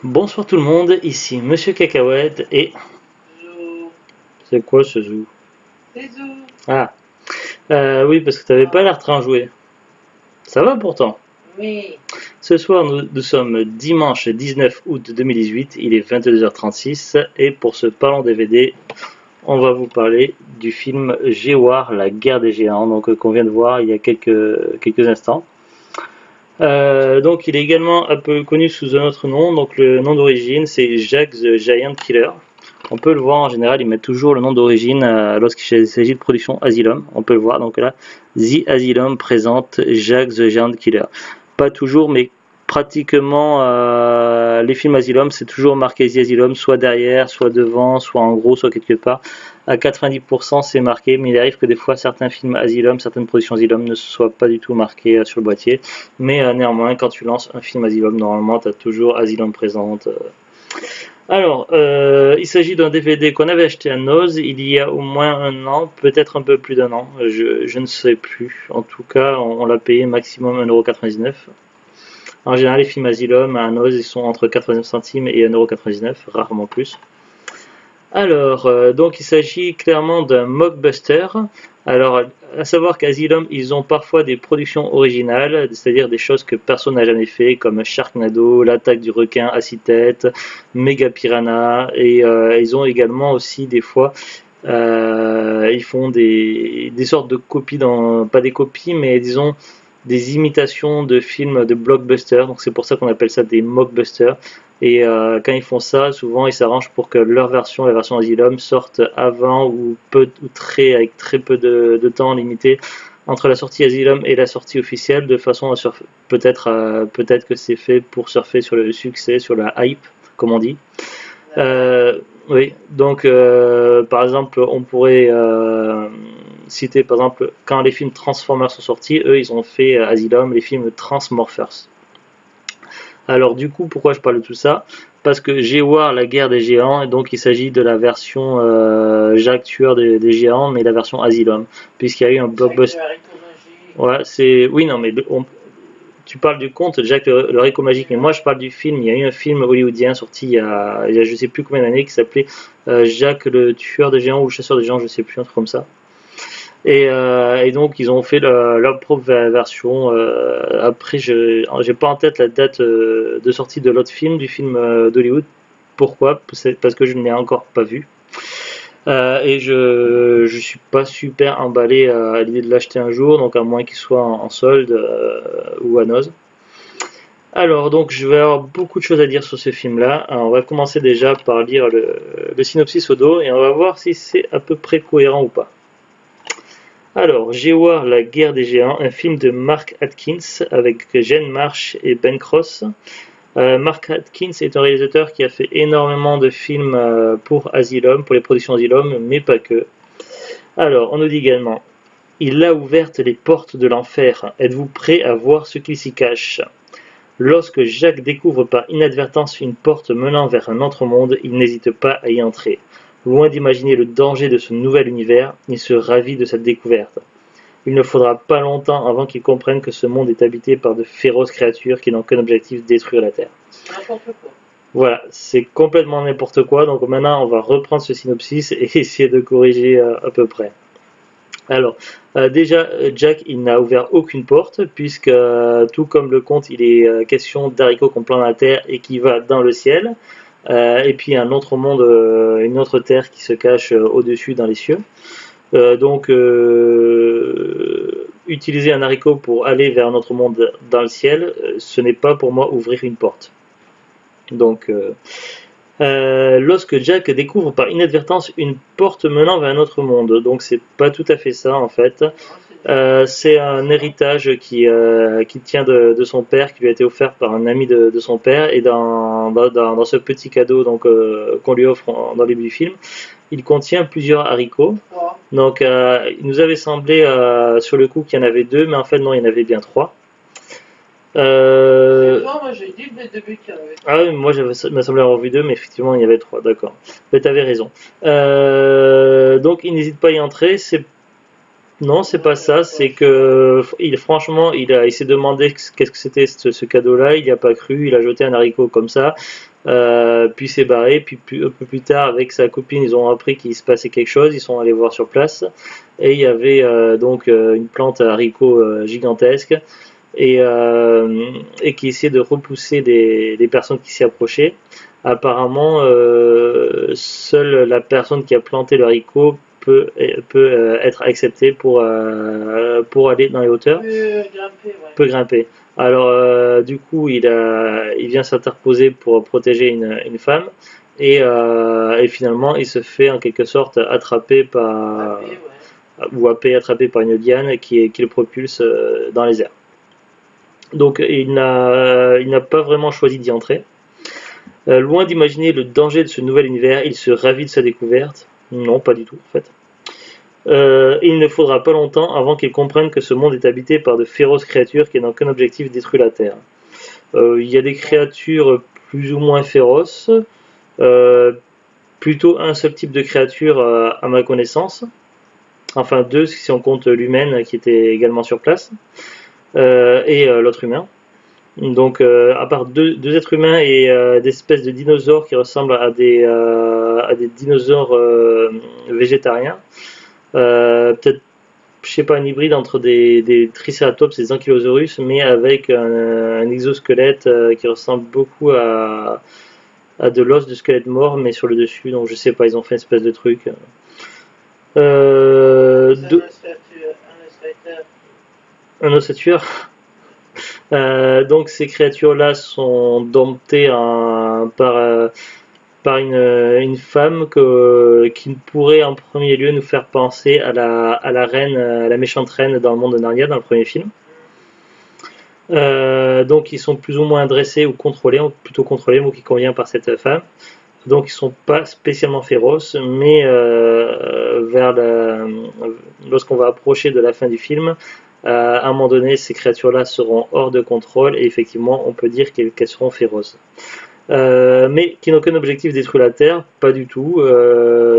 Bonsoir tout le monde, ici Monsieur Cacahuète et... Zou, C'est quoi ce zoo? c'est Zou. Ah, oui, parce que t'avais pas l'air très enjoué. Ça va pourtant. Oui, Ce soir, nous sommes dimanche 19 août 2018, il est 22h36, et pour ce Parlons DVD, on va vous parler du film G-War, la guerre des géants, donc qu'on vient de voir il y a quelques instants. Donc il est également un peu connu sous un autre nom, donc le nom d'origine c'est Jack the Giant Killer. On peut le voir en général, ils mettent toujours le nom d'origine lorsqu'il s'agit de production Asylum. On peut le voir, donc là, The Asylum présente Jack the Giant Killer. Pas toujours, mais pratiquement les films Asylum, c'est toujours marqué The Asylum, soit derrière, soit devant, soit en gros, soit quelque part. À 90% c'est marqué, mais il arrive que des fois certains films Asylum, certaines productions Asylum ne soient pas du tout marquées sur le boîtier. Mais néanmoins, quand tu lances un film Asylum, normalement, tu as toujours Asylum présente. Alors, il s'agit d'un DVD qu'on avait acheté à Noz il y a au moins un an, peut-être un peu plus d'un an, je ne sais plus. En tout cas, on l'a payé maximum 1,99 €. En général, les films Asylum à Noz, ils sont entre 89 centimes et 1,99 €, rarement plus. Alors, donc il s'agit clairement d'un mockbuster. Alors, à savoir qu'Asylum, ils ont parfois des productions originales, c'est-à-dire des choses que personne n'a jamais fait, comme Sharknado, l'attaque du requin à 6 têtes, Mega Piranha, et ils ont également aussi des fois, ils font des sortes de copies, pas des copies, mais disons des imitations de films de blockbusters, donc c'est pour ça qu'on appelle ça des mockbusters. Et quand ils font ça, souvent ils s'arrangent pour que leur version, la version Asylum, sorte avant avec très peu de temps limité entre la sortie Asylum et la sortie officielle, de façon à surfer. Peut-être que c'est fait pour surfer sur le succès, sur la hype, comme on dit. Oui, donc par exemple, on pourrait citer par exemple quand les films Transformers sont sortis, eux ils ont fait Asylum, les films Transmorphers. Alors du coup, pourquoi je parle de tout ça? Parce que G-War, la guerre des géants, et donc il s'agit de la version Jacques Tueur des géants, mais la version Asylum, puisqu'il y a eu un avec blockbuster. haricot magique. Ouais, c'est oui, non, mais tu parles du conte Jack le haricot magique, mais moi je parle du film. Il y a eu un film hollywoodien sorti il y a je sais plus combien d'années qui s'appelait Jacques le tueur des géants ou le chasseur des géants, je sais plus, un truc comme ça. Et donc ils ont fait leur propre version. Après, je j'ai pas en tête la date de sortie de l'autre film, du film d'Hollywood. Pourquoi? Parce que je ne l'ai encore pas vu. Et je suis pas super emballé à l'idée de l'acheter un jour, donc à moins qu'il soit en solde ou à Noz. Alors, donc, je vais avoir beaucoup de choses à dire sur ce film-là. Alors, on va commencer déjà par lire le synopsis au dos et on va voir si c'est à peu près cohérent ou pas. Alors, G-War, la guerre des géants, un film de Mark Atkins avec Jen Marsh et Ben Cross. Mark Atkins est un réalisateur qui a fait énormément de films pour Asylum, pour les productions Asylum, mais pas que. Alors, on nous dit également, il a ouvert les portes de l'enfer. Êtes-vous prêt à voir ce qui s'y cache? Lorsque Jacques découvre par inadvertance une porte menant vers un autre monde, il n'hésite pas à y entrer. Loin d'imaginer le danger de ce nouvel univers, il se ravit de cette découverte. Il ne faudra pas longtemps avant qu'il comprenne que ce monde est habité par de féroces créatures qui n'ont qu'un objectif, détruire la Terre. N'importe quoi. Voilà, c'est complètement n'importe quoi, donc maintenant on va reprendre ce synopsis et essayer de corriger à peu près. Alors, déjà, Jack, il n'a ouvert aucune porte, puisque tout comme le conte, il est question d'haricots qu'on plante dans la terre et qui va dans le ciel. Et puis un autre monde, une autre terre qui se cache au-dessus dans les cieux. Donc, utiliser un haricot pour aller vers un autre monde dans le ciel, ce n'est pas pour moi ouvrir une porte. Donc, lorsque Jack découvre par inadvertance une porte menant vers un autre monde. Donc c'est pas tout à fait ça en fait. Non, c'est dur. C'est un héritage qui tient de son père, qui lui a été offert par un ami de son père. Et dans ce petit cadeau donc, qu'on lui offre dans le début du film, il contient plusieurs haricots. Trois. Donc il nous avait semblé sur le coup qu'il y en avait deux, mais en fait non, il y en avait bien trois. Moi j'ai dit dès le début qu'il y en avait trois. Ah oui, moi il m'a semblé avoir vu deux, mais effectivement il y avait trois, d'accord. Mais t'avais raison. Donc il n'hésite pas à y entrer, c'est Non, c'est pas ça, c'est que franchement, il s'est demandé qu'est-ce que c'était ce cadeau-là, il n'y a pas cru, il a jeté un haricot comme ça, puis s'est barré, puis un peu plus tard, avec sa copine, ils ont appris qu'il se passait quelque chose, ils sont allés voir sur place, et il y avait une plante à haricots gigantesque, et qui essayait de repousser des personnes qui s'y approchaient. Apparemment, seule la personne qui a planté le haricot peut être acceptée pour aller dans les hauteurs, Grimper, ouais. peut grimper. Alors, du coup, il vient s'interposer pour protéger une femme, et finalement, il se fait en quelque sorte attraper par, Grimper, ouais. ou attrapé par une liane qui le propulse dans les airs. Donc, il n'a pas vraiment choisi d'y entrer. Loin d'imaginer le danger de ce nouvel univers, il se ravit de sa découverte. Non, pas du tout, en fait. Il ne faudra pas longtemps avant qu'il comprenne que ce monde est habité par de féroces créatures qui n'ont qu'un objectif, détruire la Terre. Il y a des créatures plus ou moins féroces, euh, plutôt un seul type de créature à ma connaissance, enfin deux si on compte l'humaine qui était également sur place, et l'autre humain. Donc, à part deux êtres humains et des espèces de dinosaures qui ressemblent à des dinosaures végétariens, peut-être, je sais pas, un hybride entre des Triceratops et des Ankylosaurus, mais avec un exosquelette qui ressemble beaucoup à de l'os de squelette mort, mais sur le dessus. Donc, je sais pas, ils ont fait une espèce de truc. C'est un ossature. Un ossature. Donc ces créatures-là sont domptées par une femme qui pourrait en premier lieu nous faire penser à la reine, à la méchante reine dans le monde de Narnia, dans le premier film. Donc ils sont plus ou moins dressés ou contrôlés, ou plutôt contrôlés, mot qui convient par cette femme. Donc ils sont pas spécialement féroces, mais lorsqu'on va approcher de la fin du film, à un moment donné, ces créatures-là seront hors de contrôle et effectivement, on peut dire qu'elles seront féroces. Mais qui n'ont aucun objectif détruire la Terre, pas du tout.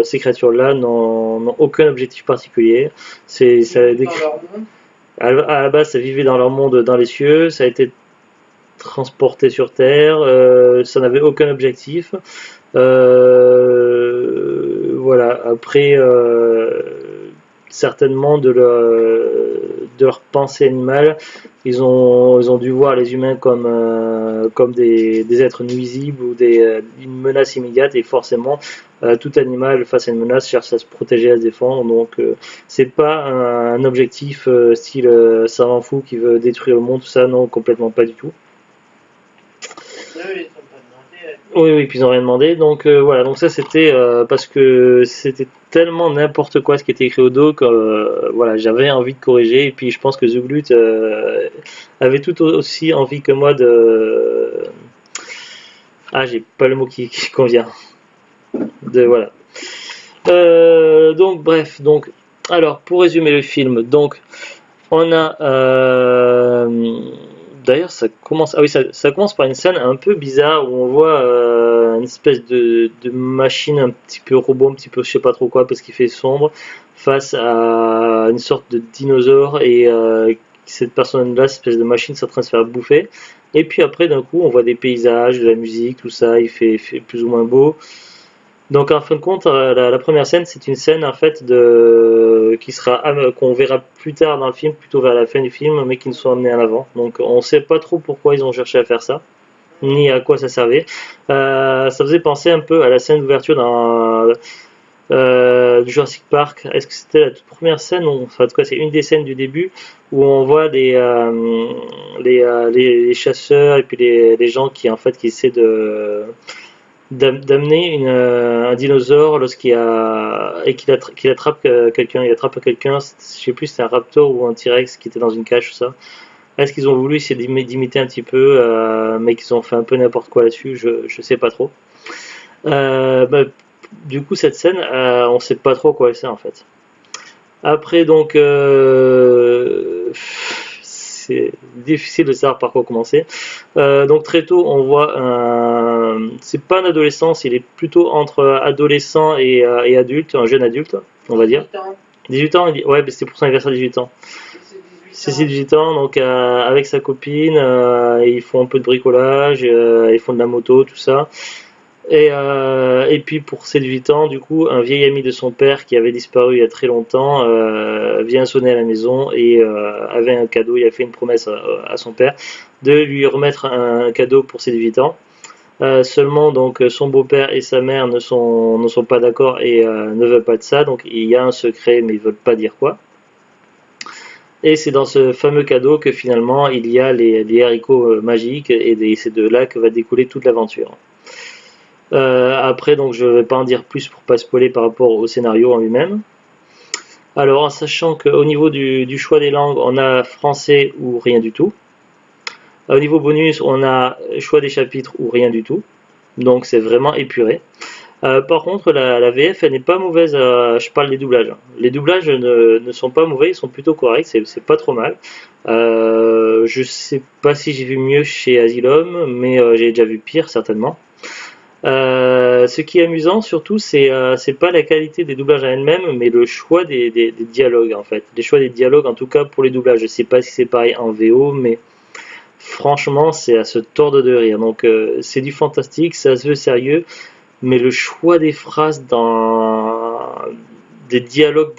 Ces créatures-là n'ont aucun objectif particulier. À la base, ça vivait dans leur monde, dans les cieux, ça a été transporté sur Terre, ça n'avait aucun objectif. Voilà, après, certainement de leur pensée animale, ils ont dû voir les humains comme des êtres nuisibles ou une menace immédiate, et forcément, tout animal face à une menace cherche à se protéger, à se défendre. Donc, c'est pas un objectif style savant fou qui veut détruire le monde, tout ça, non, complètement pas du tout. Oui, oui, puis ils n'ont rien demandé. Donc voilà, donc ça c'était parce que c'était tellement n'importe quoi ce qui était écrit au dos que voilà, j'avais envie de corriger. Et puis je pense que Zuglut avait tout aussi envie que moi de. Ah, j'ai pas le mot qui convient. Voilà. Donc bref, alors pour résumer le film, donc on a. D'ailleurs, ça commence. Ah oui, ça commence par une scène un peu bizarre où on voit une espèce de machine un petit peu robot, un petit peu je sais pas trop quoi parce qu'il fait sombre, face à une sorte de dinosaure, et cette personne-là, cette espèce de machine, s'est en train de se faire bouffer. Et puis après, d'un coup, on voit des paysages, de la musique, tout ça, il fait plus ou moins beau. Donc en fin de compte, la première scène, c'est une scène en fait qu'on verra plus tard dans le film, plutôt vers la fin du film, mais qui nous sont amenés en avant. Donc on ne sait pas trop pourquoi ils ont cherché à faire ça, ni à quoi ça servait. Ça faisait penser un peu à la scène d'ouverture du Jurassic Park. Est-ce que c'était la toute première scène? Enfin, en tout cas, c'est une des scènes du début où on voit les chasseurs et puis les gens qui essaient d'amener un dinosaure qu'il attrape quelqu'un, il attrape quelqu'un, je sais plus si c'était un raptor ou un T-Rex qui était dans une cage, tout ça. Est-ce qu'ils ont voulu essayer d'imiter un petit peu, mais qu'ils ont fait un peu n'importe quoi là-dessus, je sais pas trop. Bah, du coup cette scène, on sait pas trop quoi elle sert en fait. Après donc c'est difficile de savoir par quoi commencer. Donc très tôt, on voit c'est pas un adolescent, il est plutôt entre adolescent et adulte, un jeune adulte, on va dire. 18 ans, ouais, mais c'était pour son anniversaire 18 ans. C'est ses 18 ans, donc avec sa copine, ils font un peu de bricolage, ils font de la moto, tout ça. Et puis pour ses 18 ans, du coup, un vieil ami de son père qui avait disparu il y a très longtemps vient sonner à la maison et avait un cadeau. Il a fait une promesse à son père de lui remettre un cadeau pour ses 18 ans. Seulement, donc, son beau-père et sa mère ne sont pas d'accord et ne veulent pas de ça. Donc, il y a un secret, mais ils veulent pas dire quoi. Et c'est dans ce fameux cadeau que finalement il y a les haricots magiques et c'est de là que va découler toute l'aventure. Après, donc, je ne vais pas en dire plus pour pas spoiler par rapport au scénario en lui-même. Alors, en sachant qu'au niveau du choix des langues, on a français ou rien du tout. Au niveau bonus, on a choix des chapitres ou rien du tout. Donc, c'est vraiment épuré. Par contre, la VF, elle n'est pas mauvaise. Je parle des doublages. Les doublages ne sont pas mauvais, ils sont plutôt corrects, c'est pas trop mal. Je sais pas si j'ai vu mieux chez Asylum, mais j'ai déjà vu pire certainement. Ce qui est amusant surtout, c'est pas la qualité des doublages à elle-même, mais le choix des dialogues en fait. Les choix des dialogues, en tout cas pour les doublages. Je sais pas si c'est pareil en VO, mais franchement, c'est à se tordre de rire. Donc, c'est du fantastique, ça se veut sérieux, mais le choix des phrases des dialogues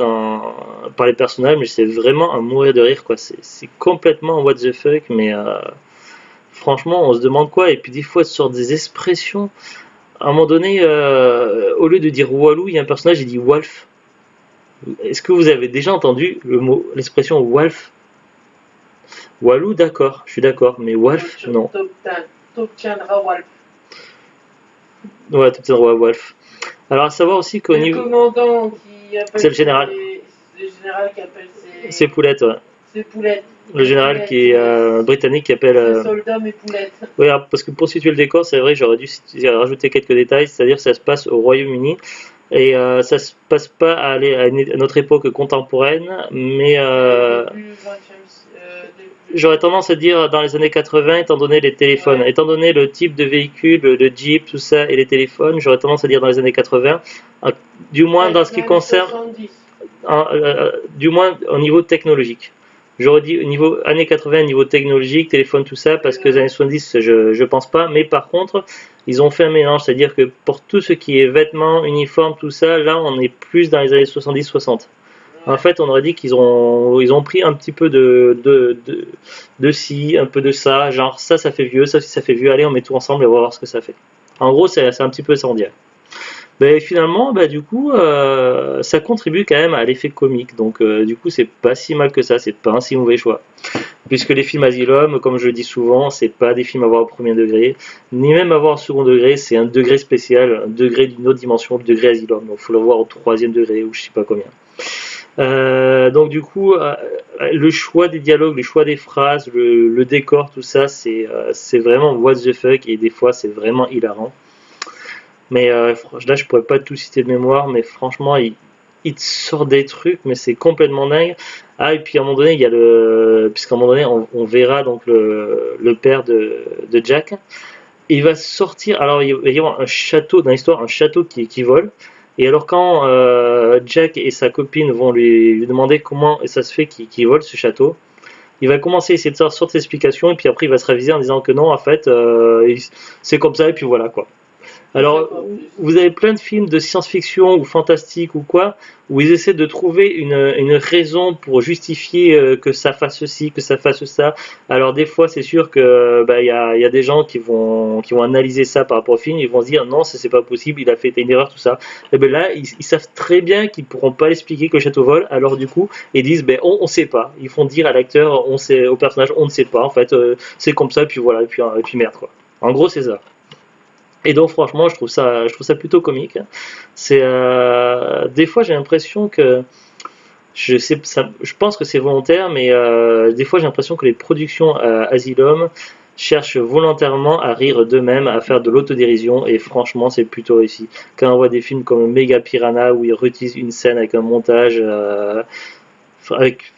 par les personnages, mais c'est vraiment à mourir de rire quoi. C'est complètement what the fuck, mais franchement, on se demande quoi. Et puis des fois, ce sort des expressions. À un moment donné, au lieu de dire Walou, il y a un personnage qui dit Wolf. Est-ce que vous avez déjà entendu l'expression Wolf? Walou, d'accord, je suis d'accord, mais Wolf, non. T'obtiendras Wolf. Ouais, t'obtiendras Wolf. Alors, à savoir aussi qu'au niveau. Le commandant qui appelle. C'est le général. Le général qui appelle ses poulettes, ouais. Ses poulettes. Le général qui est britannique qui appelle. Soldats mais poulettes. Oui, parce que pour situer le décor, c'est vrai, j'aurais dû rajouter quelques détails, c'est-à-dire que ça se passe au Royaume-Uni et ça se passe pas à notre époque contemporaine, mais j'aurais tendance à dire dans les années 80, étant donné les téléphones, ouais. Étant donné le type de véhicule, le Jeep, tout ça, et les téléphones, j'aurais tendance à dire dans les années 80, du moins dans ce qui concerne, du moins au niveau technologique. J'aurais dit au niveau années 80, niveau technologique, téléphone, tout ça, parce que les années 70, je pense pas. Mais par contre, ils ont fait un mélange, c'est-à-dire que pour tout ce qui est vêtements, uniformes, tout ça, là, on est plus dans les années 70-60. En fait, on aurait dit qu'ils ont pris un petit peu de ci, un peu de ça, genre ça fait vieux, ça fait vieux, allez, on met tout ensemble et on va voir ce que ça fait. En gros, c'est un petit peu ça, on dirait. Mais finalement, du coup, ça contribue quand même à l'effet comique. Donc, du coup, c'est pas si mal que ça, c'est pas un si mauvais choix. Puisque les films Asylum, comme je le dis souvent, c'est pas des films à voir au premier degré, ni même à voir au second degré, c'est un degré spécial, un degré d'une autre dimension, le degré Asylum. Donc, il faut le voir au troisième degré ou je sais pas combien. Donc du coup, le choix des dialogues, le choix des phrases, le décor, tout ça, c'est vraiment what the fuck et des fois c'est vraiment hilarant. Mais là, je pourrais pas tout citer de mémoire, mais franchement, il te sort des trucs, mais c'est complètement dingue. Ah, et puis à un moment donné, il y a puisqu'à un moment donné, on verra donc le père de Jack. Il va sortir. Alors, il va y avoir un château dans l'histoire, un château qui vole. Et alors quand Jack et sa copine vont lui demander comment ça se fait qu'il vole ce château, il va commencer à essayer de sortir des explications et puis après il va se raviser en disant que non, en fait, c'est comme ça et puis voilà quoi. Alors, vous avez plein de films de science-fiction ou fantastique ou quoi, où ils essaient de trouver une raison pour justifier que ça fasse ceci, que ça fasse ça. Alors des fois, c'est sûr que y a des gens qui vont analyser ça par rapport au film, ils vont se dire non, c'est pas possible, il a fait une erreur, tout ça. Et ben là, ils savent très bien qu'ils pourront pas expliquer que le château vole. Alors du coup, ils disent on sait pas. Ils font dire à l'acteur, on sait, au personnage, on ne sait pas. En fait, c'est comme ça, puis voilà, et puis merde quoi. En gros, c'est ça. Et donc franchement, je trouve ça plutôt comique. Des fois j'ai l'impression que je pense que c'est volontaire, mais des fois j'ai l'impression que les productions Asylum cherchent volontairement à rire d'eux-mêmes, à faire de l'autodérision, et franchement c'est plutôt réussi. Quand on voit des films comme Mega Piranha où ils réutilisent une scène avec un montage avec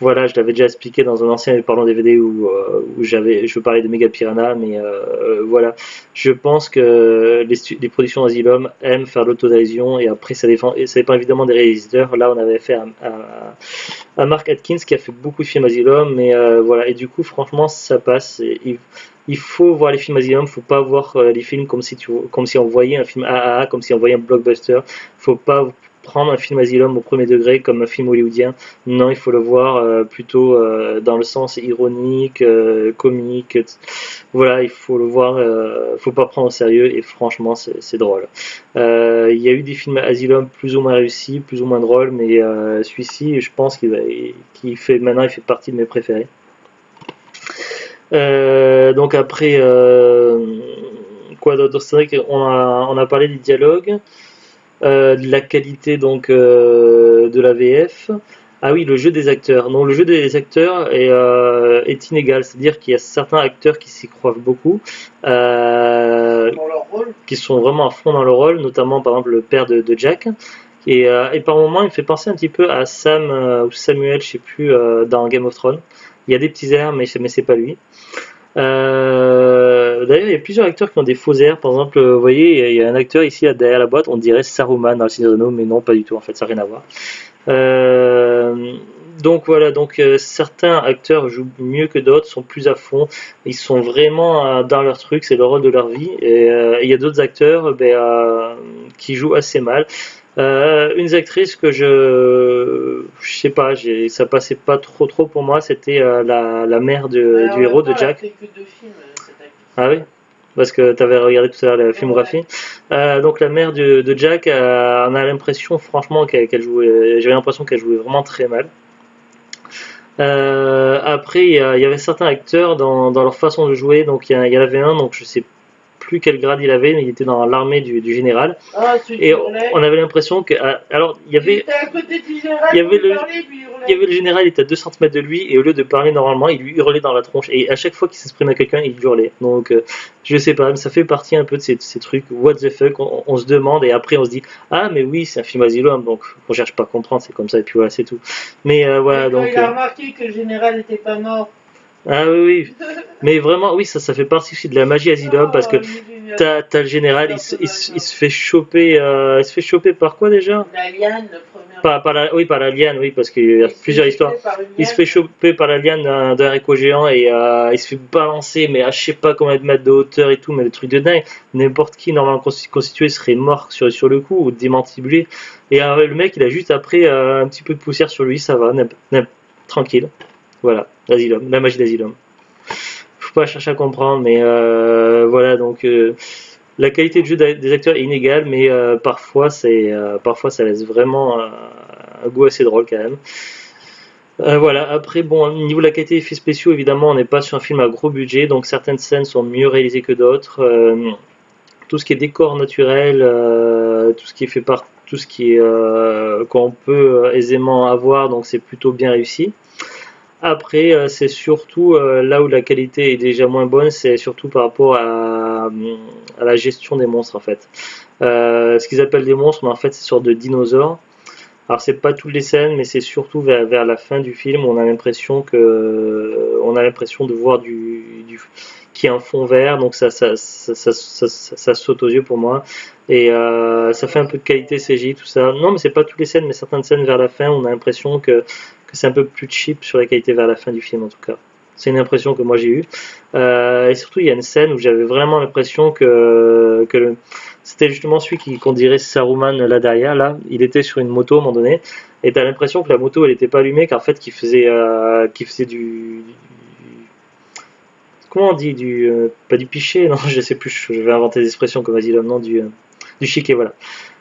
Voilà, je l'avais déjà expliqué dans un ancien parlant DVD où je parlais de Mega Piranha, mais voilà, je pense que les productions Asylum aiment faire l'autodérision et après ça dépend évidemment des réalisateurs. Là, on avait fait à Mark Atkins qui a fait beaucoup de films Asylum, mais voilà, et du coup, franchement, ça passe. Il faut voir les films Asylum, faut pas voir les films comme si on voyait un film AAA, comme si on voyait un blockbuster. Faut pas prendre un film Asylum au premier degré comme un film hollywoodien. Non, il faut le voir plutôt dans le sens ironique, comique. Voilà, il faut le voir, faut pas prendre au sérieux et franchement, c'est drôle. Il y a eu des films Asylum plus ou moins réussis, plus ou moins drôles, mais celui-ci, je pense maintenant, il fait partie de mes préférés. Donc après, quoi d'autre? C'est vrai on a parlé des dialogues, de la qualité donc de la VF. Ah oui, le jeu des acteurs. Donc le jeu des acteurs est inégal, c'est-à-dire qu'il y a certains acteurs qui s'y croient beaucoup, Dans leur rôle. qui sont vraiment à fond dans le rôle, notamment par exemple le père de Jack. Et par moments, il me fait penser un petit peu à Sam ou Samuel, je sais plus, dans Game of Thrones. Il y a des petits airs, mais c'est pas lui. D'ailleurs, il y a plusieurs acteurs qui ont des faux airs. Par exemple, vous voyez, il y a un acteur ici derrière la boîte, on dirait Saruman dans le Seigneur des Anneaux, mais non, pas du tout. En fait, ça n'a rien à voir. Donc voilà, certains acteurs jouent mieux que d'autres, sont plus à fond, ils sont vraiment dans leur truc, c'est le rôle de leur vie. Et il y a d'autres acteurs qui jouent assez mal. Une actrice que je sais pas, ça passait pas trop pour moi, c'était la mère Alors, du héros de elle a Jack. fait que 2 films, cette actrice. Ah oui, parce que tu avais regardé tout à l'heure la filmographie. Donc la mère de Jack, on a l'impression franchement qu'elle jouait, j'avais l'impression qu'elle jouait vraiment très mal. Après, il y avait certains acteurs dans leur façon de jouer. Donc il y en avait un, donc je sais plus quel grade il avait, mais il était dans l'armée du général. Ah, celui qui Et hurlait. on avait l'impression que, alors il y Il avait était à côté du général, il y avait pour lui le- parler, lui hurlait. il y avait le général, il était à 2 centimètres de lui, et au lieu de parler normalement, il lui hurlait dans la tronche. Et à chaque fois qu'il s'exprimait à quelqu'un, il hurlait. Donc, je sais pas, mais ça fait partie un peu de ces trucs, what the fuck, on se demande, et après on se dit, ah, mais oui, c'est un film Asylum, donc on cherche pas à comprendre, c'est comme ça, et puis voilà, c'est tout. Mais voilà, Et quand donc. il a remarqué que le général n'était pas mort. Ah oui, oui. Mais vraiment, oui, ça fait partie aussi de la magie Asylum, parce que Oh, il est génial. t'as le général, il se fait choper, il se fait choper par quoi déjà? La liane, le premier. Oui, par la liane, oui, parce qu'il y a Il se plusieurs fait histoires. choper par une Il se liane. fait choper par la liane d'un haricot géant et il se fait balancer, mais à je sais pas combien de mètres de hauteur et tout, mais le truc de dingue. N'importe qui normalement constitué serait mort sur le coup ou démantibulé. Et le mec, il a juste après un petit peu de poussière sur lui, ça va, tranquille. Voilà, l'asylum, la magie d'asylum. Faut pas chercher à comprendre, mais voilà, donc la qualité de jeu des acteurs est inégale, mais parfois ça laisse vraiment un goût assez drôle quand même. Voilà, après, bon, au niveau de la qualité des effets spéciaux, évidemment, on n'est pas sur un film à gros budget, donc certaines scènes sont mieux réalisées que d'autres. Tout ce qui est décor naturel, tout ce qui est tout ce qui est qu'on peut aisément avoir, donc c'est plutôt bien réussi. Après, c'est surtout là où la qualité est déjà moins bonne, c'est surtout par rapport à la gestion des monstres en fait. Ce qu'ils appellent des monstres, mais en fait c'est une sorte de dinosaures. Alors c'est pas toutes les scènes, mais c'est surtout vers la fin du film, on a l'impression de voir qui est un fond vert, donc ça saute aux yeux pour moi. Et ça fait un peu de qualité CGI, tout ça. Non, mais c'est pas toutes les scènes, mais certaines scènes vers la fin, on a l'impression que c'est un peu plus cheap sur la qualité vers la fin du film en tout cas. C'est une impression que moi j'ai eue. Et surtout, il y a une scène où j'avais vraiment l'impression c'était justement celui qu'on dirait Saruman là derrière. Là, il était sur une moto à un moment donné, et t'as l'impression que la moto elle était pas allumée, qu'en fait qu'il faisait comment on dit pas du piché, non, je sais plus, je vais inventer des expressions comme Asylum, non, du chiquet, voilà.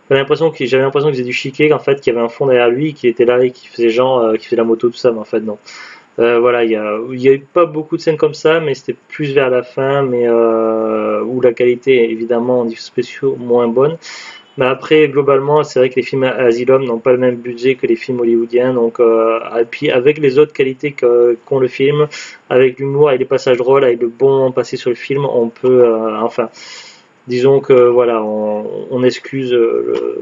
J'avais l'impression qu'il faisait du chiquet, qu'en fait, qu'il y avait un fond derrière lui, qu'il était là et qu'il faisait genre, qu'il faisait la moto, tout ça, mais en fait, non. Voilà, il y a eu pas beaucoup de scènes comme ça, mais c'était plus vers la fin, mais où la qualité est évidemment en effets spéciaux moins bonne. Mais après, globalement, c'est vrai que les films Asylum n'ont pas le même budget que les films hollywoodiens, donc et puis avec les autres qualités qu'ont le film, avec l'humour, avec les passages drôles, avec le bon passé sur le film, on peut, enfin, disons que voilà, on excuse,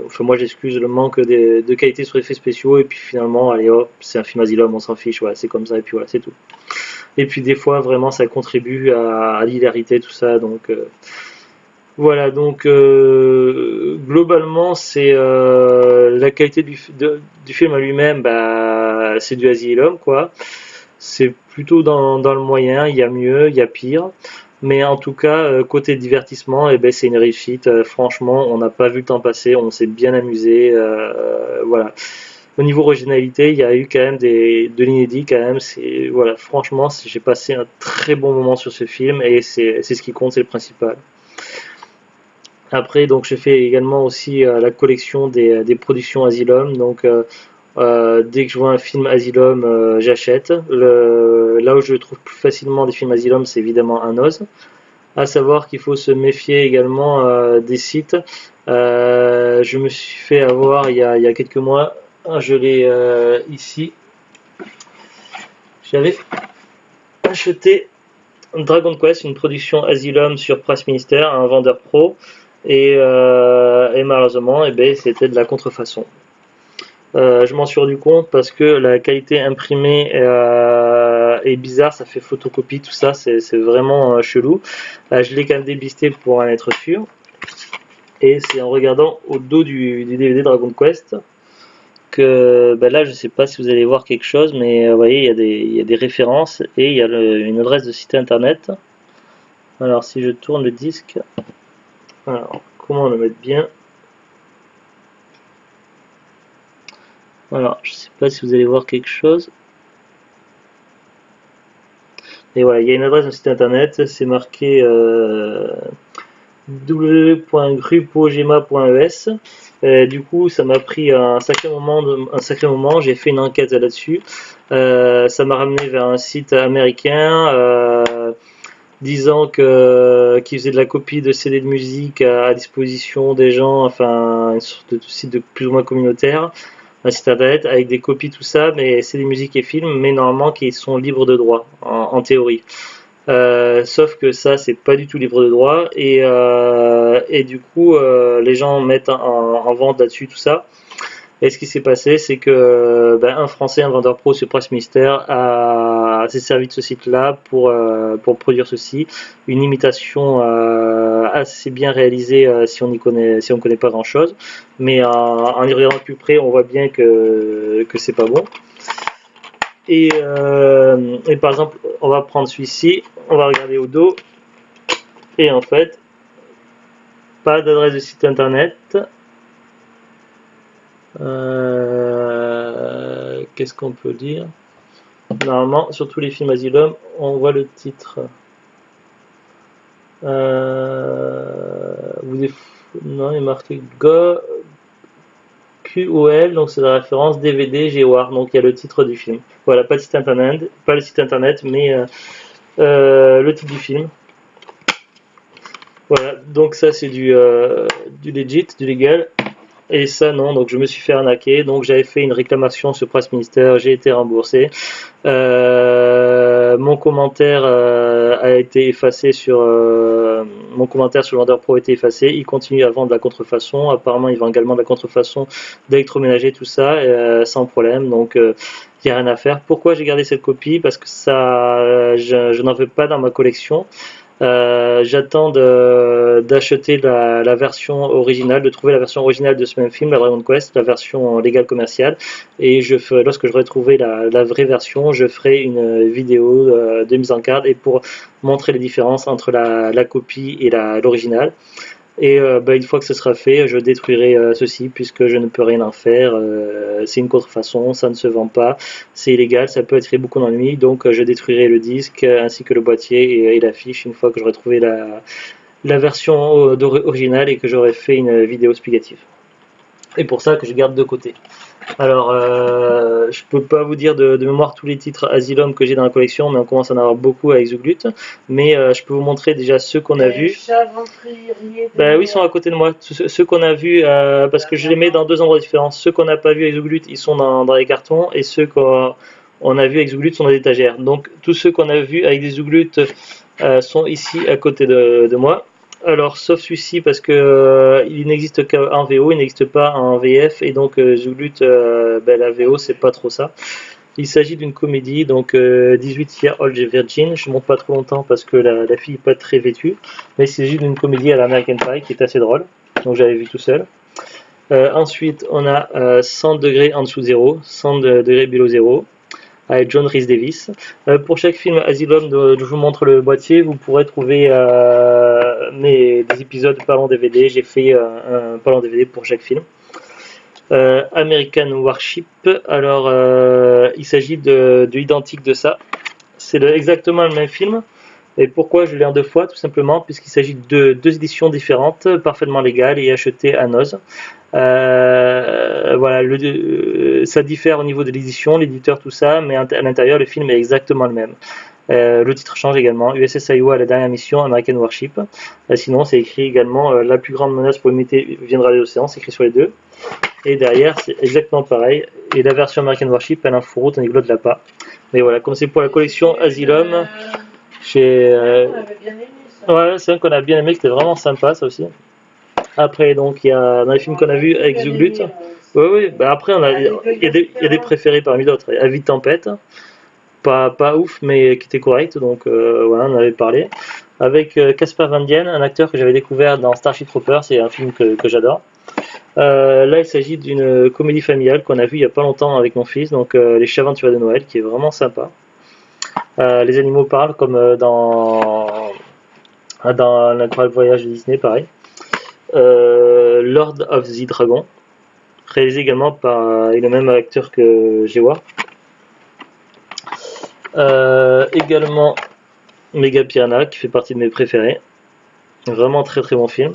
enfin moi j'excuse le manque de qualité sur les effets spéciaux et puis finalement, allez hop, c'est un film Asylum, on s'en fiche, voilà, c'est comme ça et puis voilà, c'est tout. Et puis des fois vraiment ça contribue à l'hilarité tout ça, donc voilà, donc globalement c'est la qualité du film à lui-même, bah c'est du Asylum quoi. C'est plutôt dans le moyen, il y a mieux, il y a pire. Mais en tout cas, côté divertissement, eh ben, c'est une réussite. Franchement, on n'a pas vu le temps passer, on s'est bien amusé. Voilà. Au niveau originalité, il y a eu quand même de l'inédit quand même. Voilà, franchement, j'ai passé un très bon moment sur ce film et c'est ce qui compte, c'est le principal. Après, donc, je fais également aussi la collection des productions Asylum. Donc, dès que je vois un film Asylum, j'achète. Là où je trouve plus facilement des films Asylum, c'est évidemment un Oz. À savoir qu'il faut se méfier également des sites. Je me suis fait avoir il y a quelques mois. Je l'ai ici. J'avais acheté Dragon Quest, une production Asylum sur Press Minister, un vendeur pro. Et malheureusement, eh ben, c'était de la contrefaçon. Je m'en suis rendu compte parce que la qualité imprimée est bizarre, ça fait photocopie, tout ça, c'est vraiment chelou. Je l'ai quand même débisté pour en être sûr. Et c'est en regardant au dos du DVD Dragon Quest que là, je sais pas si vous allez voir quelque chose, mais vous voyez, il y a des références et il y a une adresse de site internet. Alors, si je tourne le disque, alors comment le mettre bien? Alors, je sais pas si vous allez voir quelque chose. Et voilà, il y a une adresse de site internet, c'est marqué www.grupogema.es. Du coup, ça m'a pris un sacré moment. J'ai fait une enquête là-dessus. Ça m'a ramené vers un site américain disant qu'il faisait de la copie de CD de musique à disposition des gens, enfin une sorte de site de plus ou moins communautaire, un site internet avec des copies tout ça, mais c'est des musiques et films, mais normalement qui sont libres de droit en théorie. Sauf que ça, c'est pas du tout libre de droit et du coup, les gens mettent en vente là-dessus tout ça. Et ce qui s'est passé, c'est que un Français, un vendeur pro sur Press Minister, s'est servi de ce site-là pour produire ceci, une imitation assez bien réalisée si on connaît pas grand-chose, mais en y regardant de plus près, on voit bien que c'est pas bon. Et par exemple, on va prendre celui-ci, on va regarder au dos, et en fait, pas d'adresse de site internet. Qu'est-ce qu'on peut dire? Normalement, sur tous les films Asylum, on voit le titre. Non, il est marqué QOL, donc c'est la référence DVD Géoir, donc il y a le titre du film. Voilà, pas le site internet, mais le titre du film. Voilà, donc ça c'est du legit, du légal. Et ça non, donc je me suis fait arnaquer, donc j'avais fait une réclamation sur Press Minister, j'ai été remboursé. Mon commentaire a été effacé mon commentaire sur le vendeur pro a été effacé. Il continue à vendre de la contrefaçon. Apparemment, il vend également de la contrefaçon d'électroménager, tout ça, sans problème. Donc, il n'y a rien à faire. Pourquoi j'ai gardé cette copie? Parce que ça, je n'en veux pas dans ma collection. J'attends d'acheter la version originale, de trouver la version originale de ce même film, la Dragon Quest, la version légale commerciale. Et lorsque j'aurai trouvé la vraie version, je ferai une vidéo de mise en garde et pour montrer les différences entre la copie et l'original. Et une fois que ce sera fait, je détruirai ceci puisque je ne peux rien en faire. C'est une contrefaçon, ça ne se vend pas, c'est illégal, ça peut attirer beaucoup d'ennuis. Donc je détruirai le disque ainsi que le boîtier et l'affiche une fois que j'aurai trouvé la version originale et que j'aurai fait une vidéo explicative. Et pour ça que je garde de côté. Alors, je peux pas vous dire de mémoire tous les titres Asylum que j'ai dans la collection, mais on commence à en avoir beaucoup avec Zouglut. Mais je peux vous montrer déjà ceux qu'on a vus. Oui, ils sont à côté de moi. Ceux qu'on a vus, parce que je les mets dans deux endroits différents. Ceux qu'on n'a pas vus avec Zouglut, ils sont dans les cartons, et ceux qu'on a vus avec Zouglut sont dans les étagères. Donc, tous ceux qu'on a vus avec des Zouglut sont ici à côté de moi. Alors, sauf celui-ci, parce que il n'existe qu'en VO, il n'existe pas en VF, et donc Zulut, ben, la VO, c'est pas trop ça. Il s'agit d'une comédie, donc 18 Year Old Virgin. Je ne montre pas trop longtemps parce que la fille n'est pas très vêtue, mais il s'agit d'une comédie à l'American Pie qui est assez drôle, donc j'avais vu tout seul. Ensuite, on a 100 degrés en dessous de zéro, 100 degrés below zéro, avec John Rhys Davis. Pour chaque film Asylum dont je vous montre le boîtier, vous pourrez trouver des épisodes parlant DVD. J'ai fait un parlant DVD pour chaque film. American Warship, alors il s'agit de l'identique de ça. C'est exactement le même film. Et pourquoi je l'ai en deux fois? Tout simplement puisqu'il s'agit de deux éditions différentes, parfaitement légales et achetées à Noz. Voilà, ça diffère au niveau de l'édition, l'éditeur, tout ça, mais à l'intérieur, le film est exactement le même. Le titre change également, USS Iowa, la dernière mission, American Warship. Sinon, c'est écrit également la plus grande menace pour l'humanité viendra de l'océan, c'est écrit sur les deux. Et derrière, c'est exactement pareil. Et la version American Warship, elle a un fourreau, tandis que l'autre l'a pas. Mais voilà, comme c'est pour la collection Asylum, chez. On avait bien aimé ça. Ouais, c'est un qu'on a bien aimé, c'était vraiment sympa ça aussi. Après, donc, il y a dans les films qu'on a vus avec Zulut. Oui, oui, bah après, il y a des préférés parmi d'autres. Avis de tempête, pas ouf, mais qui était correct, donc voilà, on en avait parlé. Avec Casper Van Dien, un acteur que j'avais découvert dans Starship Troopers, c'est un film que j'adore. Là, il s'agit d'une comédie familiale qu'on a vue il n'y a pas longtemps avec mon fils, donc Les Chaventures de Noël, qui est vraiment sympa. Les animaux parlent, comme dans l'incroyable voyage de Disney, pareil. Lord of the Dragon, réalisé également par le même acteur que Jewa. Également Mega Piranha, qui fait partie de mes préférés. Vraiment très très bon film.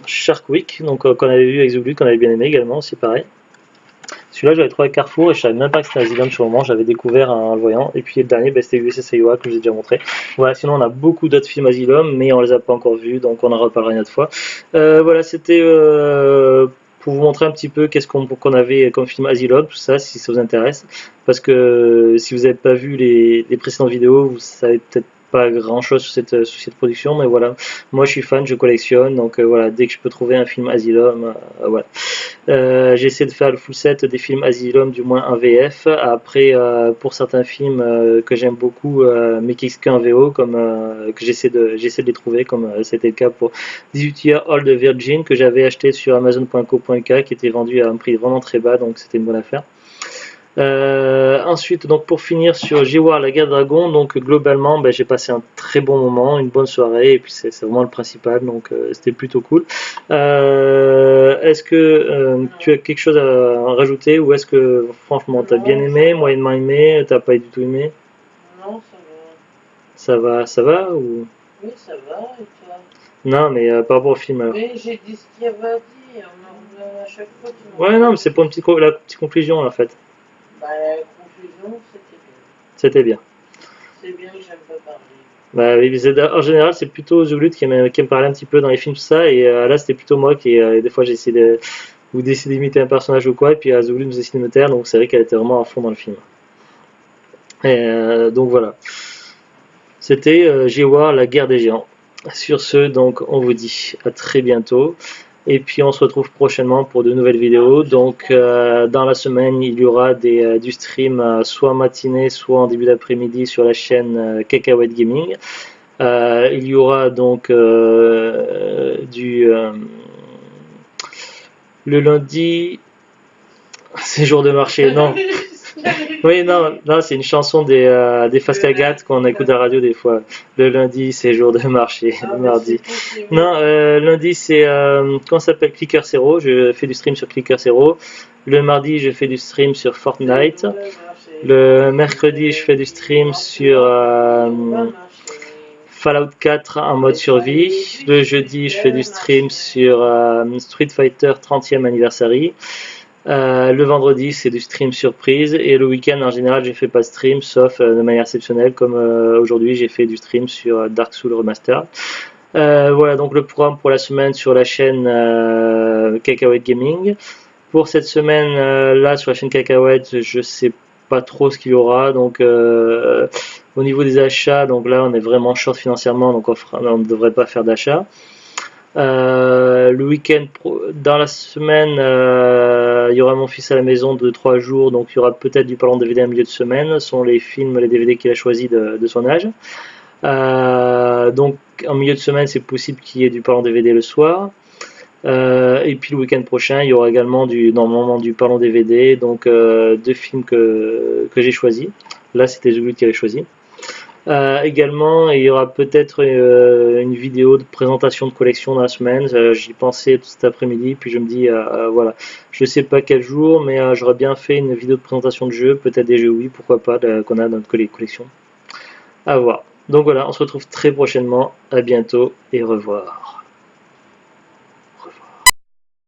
Shark Week, donc qu'on avait vu avec Zulu, qu'on avait bien aimé également, aussi pareil. Celui-là, j'avais trouvé à Carrefour et je savais même pas que c'était Asylum sur le moment, j'avais découvert en le voyant. Et puis le dernier, c'était USS Iowa que je vous ai déjà montré. Voilà, sinon on a beaucoup d'autres films Asylum, mais on les a pas encore vus, donc on en reparlera une autre fois. Voilà, c'était pour vous montrer un petit peu qu'est-ce qu'on avait comme film Asylum, tout ça, si ça vous intéresse. Parce que si vous n'avez pas vu les précédentes vidéos, vous savez peut-être pas grand chose sur cette production, mais voilà, moi je suis fan, je collectionne, donc voilà, dès que je peux trouver un film Asylum, voilà. J'essaie de faire le full set des films Asylum, du moins en VF. Après, pour certains films que j'aime beaucoup, mais qui sont qu'en VO, comme que j'essaie de les trouver, comme c'était le cas pour 18 Year Old Virgin, que j'avais acheté sur Amazon.co.uk, qui était vendu à un prix vraiment très bas, donc c'était une bonne affaire. Ensuite, donc pour finir sur J-War la guerre dragon, donc globalement j'ai passé un très bon moment, une bonne soirée, et puis c'est vraiment le principal, donc c'était plutôt cool. Est-ce que tu as quelque chose à rajouter, ou est-ce que franchement t'as bien aimé, moyennement aimé, t'as pas du tout aimé? Non, ça va. Ça va ou... Oui, ça va, et toi? Non, mais par rapport au film alors. Mais j'ai dit ce qu'il y avait à dire, on en a à chaque fois. Ouais, non, mais c'est pour la petite conclusion en fait. Bah, la conclusion, c'était bien. C'était bien. C'est bien que j'aime pas parler. Bah, oui, en général, c'est plutôt Zulut qui aime parler un petit peu dans les films, tout ça, et là, c'était plutôt moi qui, des fois, j'ai essayé d'imiter un personnage ou quoi, et puis Zulut nous essayé de me taire, donc c'est vrai qu'elle était vraiment à fond dans le film. Et, donc voilà. C'était J-War, la guerre des géants. Sur ce, donc, on vous dit à très bientôt. Et puis on se retrouve prochainement pour de nouvelles vidéos. Donc dans la semaine, il y aura du stream soit en matinée, soit en début d'après-midi sur la chaîne Cacahuète Gaming. Il y aura donc le lundi, c'est jour de marché, non. Oui, non, c'est une chanson des Fastagat qu'on écoute à la radio des fois. Le lundi, c'est jour de marché. Le mardi. Non, lundi, c'est. Comment ça s'appelle? Clicker Zero. Je fais du stream sur Clicker Zero. Le mardi, je fais du stream sur Fortnite. Le mercredi, je fais du stream sur Fallout 4 en mode survie. Le jeudi, je fais du stream sur Street Fighter 30e anniversary. Le vendredi, c'est du stream surprise, et le week-end en général, je fais pas de stream, sauf de manière exceptionnelle, comme aujourd'hui, j'ai fait du stream sur Dark Souls Remastered. Voilà donc le programme pour la semaine sur la chaîne Cacahuète Gaming. Pour cette semaine là sur la chaîne Cacahuète, je sais pas trop ce qu'il y aura. Donc au niveau des achats, donc là on est vraiment short financièrement, donc on ne devrait pas faire d'achat. Le week-end, dans la semaine, il y aura mon fils à la maison de 3 jours, donc il y aura peut-être du parlant DVD en milieu de semaine. Ce sont les films, les DVD qu'il a choisi de son âge. Donc en milieu de semaine, c'est possible qu'il y ait du parlant DVD le soir. Et puis le week-end prochain, il y aura également normalement du parlant DVD, donc 2 films que j'ai choisis. Là, c'était Zoulou qui avait choisi. Également, il y aura peut-être une vidéo de présentation de collection dans la semaine. J'y pensais tout cet après-midi, puis je me dis, voilà, je sais pas quel jour, mais j'aurais bien fait une vidéo de présentation de jeux, peut-être des jeux, oui, pourquoi pas, qu'on a dans notre collection. À voir. Donc voilà, on se retrouve très prochainement. À bientôt et au revoir.